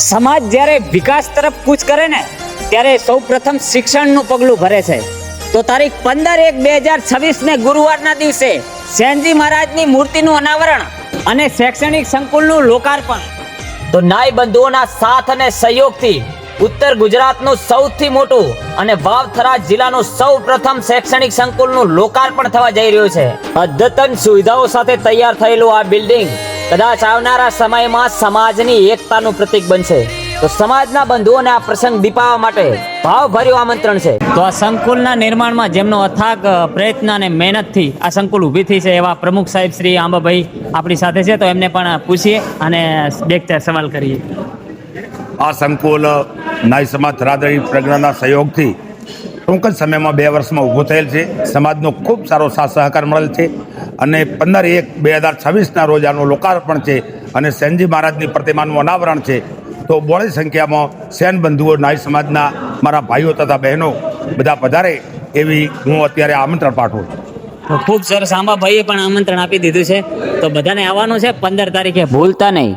સમાજ જ્યારે વિકાસ તરફ કૂચ કરે ને ત્યારે સૌ પ્રથમ શિક્ષણનું પગલું ભરે છે. તો તારીખ 15/1/2026 ને ગુરુવારના દિવસે સેનજી મહારાજની મૂર્તિનું અનાવરણ અને શૈક્ષણિક સંકુલનું લોકાર્પણ. તો નાય બંધુઓના સાથ અને સહયોગથી ઉત્તર ગુજરાતનું સૌથી મોટું અને વાવથરા જિલ્લાનું સૌ પ્રથમ શૈક્ષણિક સંકુલનું લોકાર્પણ થવા જઈ રહ્યું છે. અદ્યતન સુવિધાઓ સાથે તૈયાર થયેલું આ બિલ્ડિંગ કદાચ આવનારા સમયમાં સમાજની એકતાનું પ્રતીક બનશે. તો સમાજના બંધુઓને આ પ્રસંગ દીપાવવા માટે ભાવભર્યું આમંત્રણ છે. તો આ સંકુલના નિર્માણમાં જેમનો અથાગ પ્રયત્ન અને મહેનતથી આ સંકુલ ઊભી થઈ છે એવા પ્રમુખ સાહેબ શ્રી આંબાભાઈ આપણી સાથે છે. તો એમને પણ પૂછીએ અને બે ચાર સવાલ કરીએ. આ સંકુલ નાય સમાજ થરાદરી પ્રજ્ઞાના સહયોગથી ટૂંક જ સમયમાં 2 વર્ષમાં ઊભો થયેલ છે. સમાજનો ખૂબ સારો સાથ સહકાર મળેલ છે અને 15/1/2026ના રોજ આનું લોકાર્પણ છે અને સેનજી મહારાજની પ્રતિમાનું અનાવરણ છે. તો બહોળી સંખ્યામાં સેન બંધુઓ નાય સમાજના મારા ભાઈઓ તથા બહેનો બધા પધારે એવી હું અત્યારે આમંત્રણ પાઠવું છું. તો ખૂબ સરસ, આંબાભાઈએ પણ આમંત્રણ આપી દીધું છે. તો બધાને આવવાનું છે 15 તારીખે, ભૂલતા નહીં.